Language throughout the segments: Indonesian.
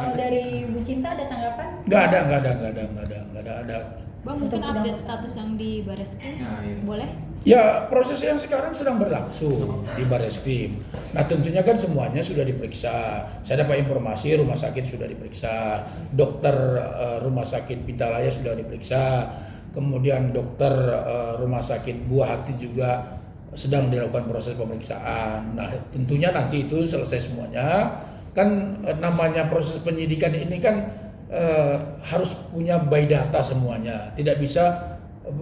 Kalau dari Bu Cinta ada tanggapan? Nggak ada. Bang, mungkin update status yang di Bareskrim, boleh? Ya, proses yang sekarang sedang berlangsung di Bareskrim. Nah, tentunya kan semuanya sudah diperiksa. Saya dapat informasi rumah sakit sudah diperiksa, dokter rumah sakit Pitalaya sudah diperiksa, kemudian dokter rumah sakit Buah Hati juga sedang dilakukan proses pemeriksaan. Nah, tentunya nanti itu selesai semuanya. Kan namanya proses penyidikan ini kan harus punya by data semuanya. Tidak bisa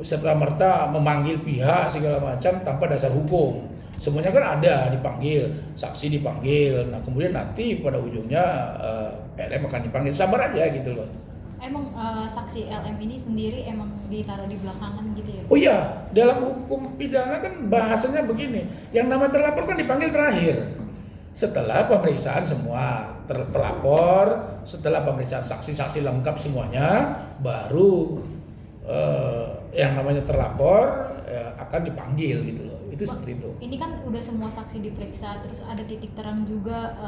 serta-merta memanggil pihak segala macam tanpa dasar hukum. Semuanya kan ada dipanggil, saksi dipanggil. Nah, kemudian nanti pada ujungnya LM akan dipanggil. Sabar aja gitu loh. Emang saksi LM ini sendiri emang ditaruh di belakangan gitu ya? Oh iya, dalam hukum pidana kan bahasanya begini. Yang nama terlapor kan dipanggil terakhir. Setelah pemeriksaan semua terlapor, setelah pemeriksaan saksi-saksi lengkap semuanya, baru yang namanya terlapor akan dipanggil gitu loh. Itu seperti itu. Ini kan udah semua saksi diperiksa, terus ada titik terang juga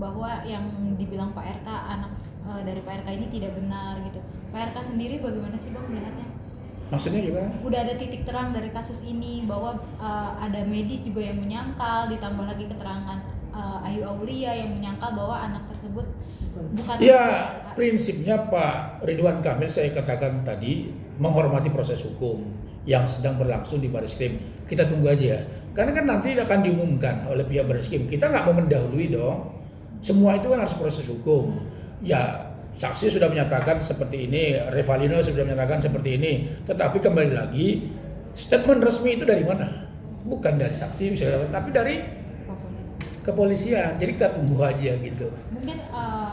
bahwa yang dibilang Pak RK anak dari Pak RK ini tidak benar gitu. Pak RK sendiri bagaimana sih Bang melihatnya? Maksudnya gimana? Udah ada titik terang dari kasus ini bahwa ada medis juga yang menyangkal, ditambah lagi keterangan Ayu Aulia yang menyangkal bahwa anak tersebut bukan. Ya, prinsipnya Pak Ridwan Kamil saya katakan tadi menghormati proses hukum yang sedang berlangsung di Bareskrim. Kita tunggu aja. Karena kan nanti akan diumumkan oleh pihak Bareskrim. Kita nggak mau mendahului dong. Semua itu kan harus proses hukum. Ya, saksi sudah menyatakan seperti ini, Revalino sudah menyatakan seperti ini. Tetapi kembali lagi, statement resmi itu dari mana? Bukan dari saksi misalnya, tapi dari kepolisian. Jadi kita tunggu aja gitu. Mungkin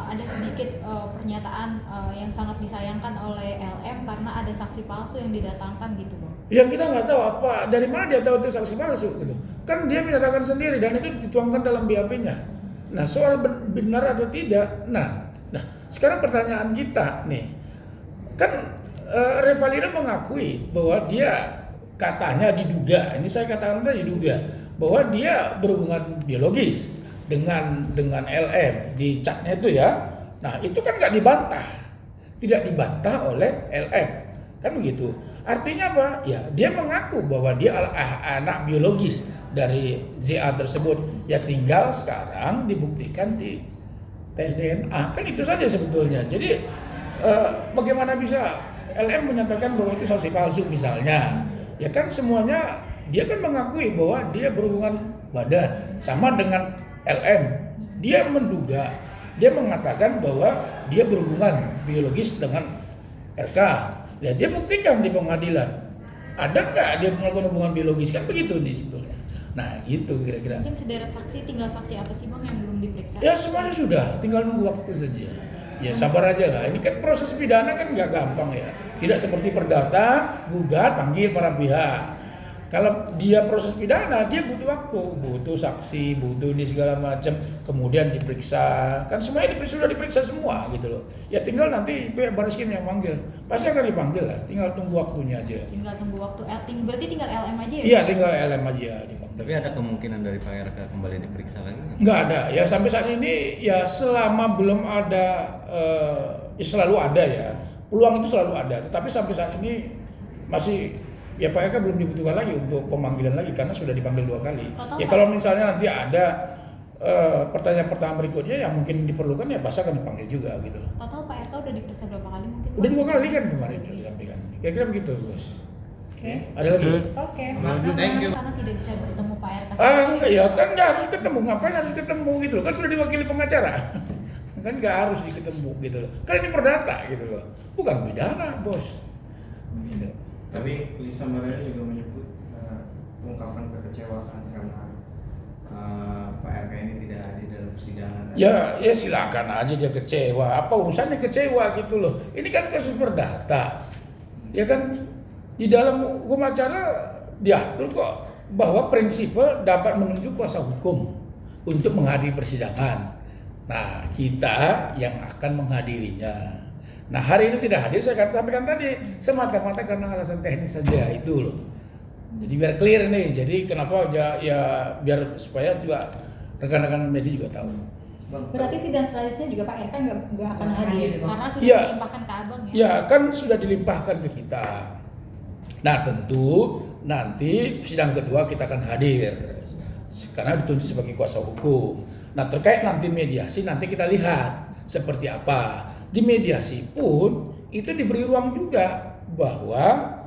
ada sedikit pernyataan yang sangat disayangkan oleh LM karena ada saksi palsu yang didatangkan gitu Bang. Ya kita nggak tahu apa, dari mana dia tahu itu saksi palsu gitu. Kan dia menyatakan sendiri dan itu dituangkan dalam BAP-nya. Nah, soal benar atau tidak, nah sekarang pertanyaan kita nih, kan Revalino mengakui bahwa dia katanya diduga, ini saya katakan tadi diduga, bahwa dia berhubungan biologis dengan LM di chatnya itu ya. Nah itu kan nggak dibantah, tidak dibantah oleh LM, kan begitu. Artinya apa? Ya dia mengaku bahwa dia anak biologis dari ZA tersebut. Ya tinggal sekarang dibuktikan di tes DNA, kan itu saja sebetulnya. Jadi bagaimana bisa LM menyatakan bahwa itu saksi palsu misalnya? Ya kan semuanya dia kan mengakui bahwa dia berhubungan badan sama dengan LM. Dia menduga, dia mengatakan bahwa dia berhubungan biologis dengan RK. Ya dia buktikan di pengadilan. Ada nggak dia melakukan hubungan biologis, kan begitu nih sebetulnya. Nah gitu kira-kira. Mungkin sederet saksi, tinggal saksi apa sih Bang yang belum diperiksa? Ya semuanya sudah, tinggal nunggu waktu saja. Ya sabar aja lah, ini kan proses pidana kan nggak gampang ya. Tidak seperti perdata, gugat, panggil para pihak. Kalau dia proses pidana, dia butuh waktu, butuh saksi, butuh ini segala macam, kemudian diperiksa. Kan semuanya sudah diperiksa semua gitu loh. Ya tinggal nanti pihak Bareskrim yang manggil. Pasti akan dipanggil lah, tinggal tunggu waktunya aja. Tinggal tunggu waktu, berarti tinggal LM aja ya? Iya, tinggal LM aja dipanggil. Tapi ada kemungkinan dari Pak RK kembali diperiksa lagi nggak? Nggak ada, ya sampai saat ini ya selama belum ada, selalu ada ya, peluang itu selalu ada. Tetapi sampai saat ini masih, ya Pak RK belum dibutuhkan lagi untuk pemanggilan lagi karena sudah dipanggil 2 kali. Total Ya Pak? kalau misalnya nanti ada pertanyaan-pertanyaan berikutnya yang mungkin diperlukan ya pasti akan dipanggil juga gitu loh. Total Pak RK udah diperiksa berapa kali mungkin? Udah 2 kali kan kemarin disampaikan. Kira-kira begitu bos. Oke. Ada lagi? Oke. Thank you. Karena tidak bisa bertemu Pak RK. Enggak, ya kan nggak harus ketemu, ngapain harus ketemu gitu loh, kan sudah diwakili pengacara. Kan nggak harus diketemu gitu loh, kan ini perdata gitu loh, bukan pidana bos gitu. Tapi Lisa Maria juga menyebut ungkapan kekecewaan karena Pak RK ini tidak hadir dalam persidangan. Ya silakan aja dia kecewa, apa urusannya kecewa gitu loh, ini kan kasus perdata ya kan. Di dalam hukum acara diatur kok bahwa prinsipal dapat menunjuk kuasa hukum untuk menghadiri persidangan. Nah, kita yang akan menghadirinya. Nah, hari ini tidak hadir, saya akan sampaikan tadi semata-mata karena alasan teknis saja itu loh. Jadi biar clear nih. Jadi kenapa ya biar supaya juga rekan-rekan media juga tahu. Berarti sidang selanjutnya juga Pak RK nggak akan hadir. Karena sudah Iya. dilimpahkan ke abang ya. Ya kan sudah dilimpahkan ke kita. Nah tentu nanti sidang kedua kita akan hadir karena ditunjuk sebagai kuasa hukum. Nah terkait nanti mediasi nanti kita lihat seperti apa. Di mediasi pun itu diberi ruang juga bahwa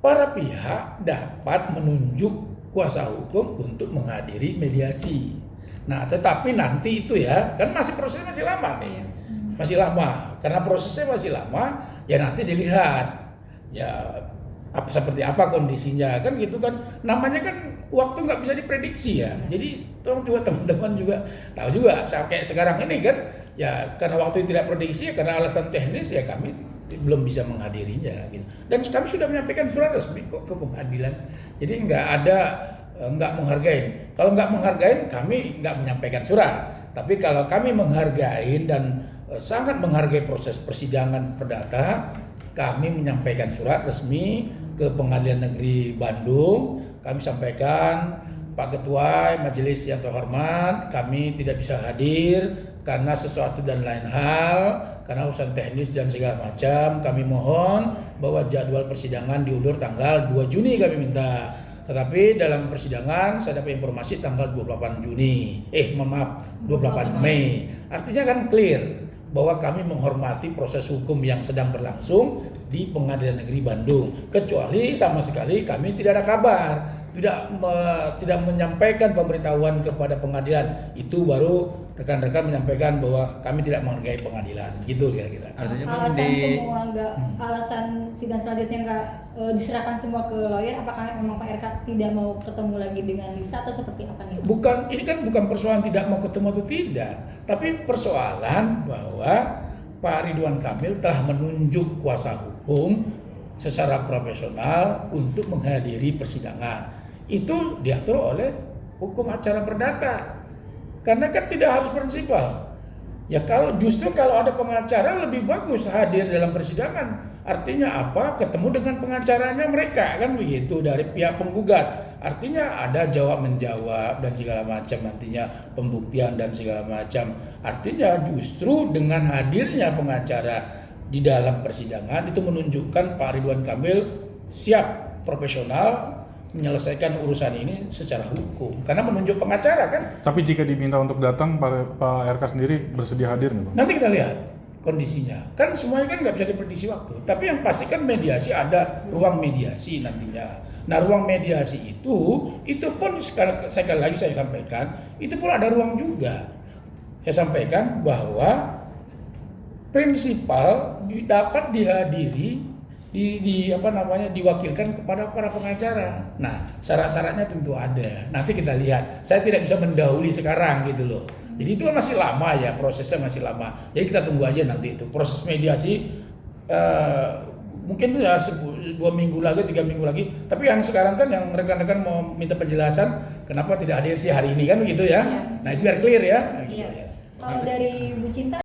para pihak dapat menunjuk kuasa hukum untuk menghadiri mediasi. Nah tetapi nanti itu ya kan prosesnya masih lama nih. Masih lama, karena prosesnya masih lama, ya nanti dilihat ya seperti apa kondisinya kan gitu kan. Namanya kan waktu nggak bisa diprediksi ya. Jadi tolong juga teman-teman juga tahu juga kayak sekarang ini kan ya karena waktu tidak prediksi ya karena alasan teknis ya kami belum bisa menghadirinya gitu. Dan kami sudah menyampaikan surat resmi kok ke pengadilan. Jadi nggak menghargai. Kalau nggak menghargai kami nggak menyampaikan surat. Tapi kalau kami menghargai dan sangat menghargai proses persidangan perdata, kami menyampaikan surat resmi ke Pengadilan Negeri Bandung. Kami sampaikan, Pak Ketua Majelis yang terhormat, kami tidak bisa hadir karena sesuatu dan lain hal, karena urusan teknis dan segala macam. Kami mohon bahwa jadwal persidangan diundur tanggal 2 Juni kami minta. Tetapi dalam persidangan saya dapat informasi tanggal 28 Mei. Artinya kan clear bahwa kami menghormati proses hukum yang sedang berlangsung di Pengadilan Negeri Bandung. Kecuali sama sekali kami tidak ada kabar, tidak menyampaikan pemberitahuan kepada pengadilan. Itu baru rekan-rekan menyampaikan bahwa kami tidak menghargai pengadilan. Gitu kira-kira. Artinya Bang, Alasan semua alasan sidang selanjutnya nggak diserahkan semua ke lawyer, apakah memang Pak RK tidak mau ketemu lagi dengan Lisa atau seperti apa nih? Ini kan bukan persoalan tidak mau ketemu atau tidak, tapi persoalan bahwa Pak Ridwan Kamil telah menunjuk kuasa hukum secara profesional untuk menghadiri persidangan. Itu diatur oleh hukum acara perdata. Karena kan tidak harus prinsipal. Ya justru kalau ada pengacara lebih bagus hadir dalam persidangan. Artinya apa? Ketemu dengan pengacaranya mereka kan begitu dari pihak penggugat. Artinya ada jawab menjawab dan segala macam nantinya pembuktian dan segala macam. Artinya justru dengan hadirnya pengacara di dalam persidangan itu menunjukkan Pak Ridwan Kamil siap profesional menyelesaikan urusan ini secara hukum karena menunjuk pengacara kan. Tapi jika diminta untuk datang, Pak RK sendiri bersedia hadir nggak, Bang? Nanti kita lihat kondisinya. Kan semuanya kan nggak bisa diprediksi waktu. Tapi yang pasti kan mediasi ada ruang mediasi nantinya. Nah ruang mediasi itu pun sekali lagi saya sampaikan, itu pun ada ruang juga. Saya sampaikan bahwa prinsipal dapat dihadiri diwakilkan kepada para pengacara. Nah, syarat-syaratnya tentu ada. Nanti kita lihat. Saya tidak bisa mendahului sekarang gitu loh. Jadi itu kan masih lama ya, prosesnya masih lama. Jadi kita tunggu aja nanti itu. Proses mediasi mungkin ya 2 minggu lagi, 3 minggu lagi. Tapi yang sekarang kan yang rekan-rekan mau minta penjelasan kenapa tidak hadir sih hari ini kan begitu ya. Nah, itu biar clear ya. Nah, gitu Iya. ya. Kalau dari Bu Cinta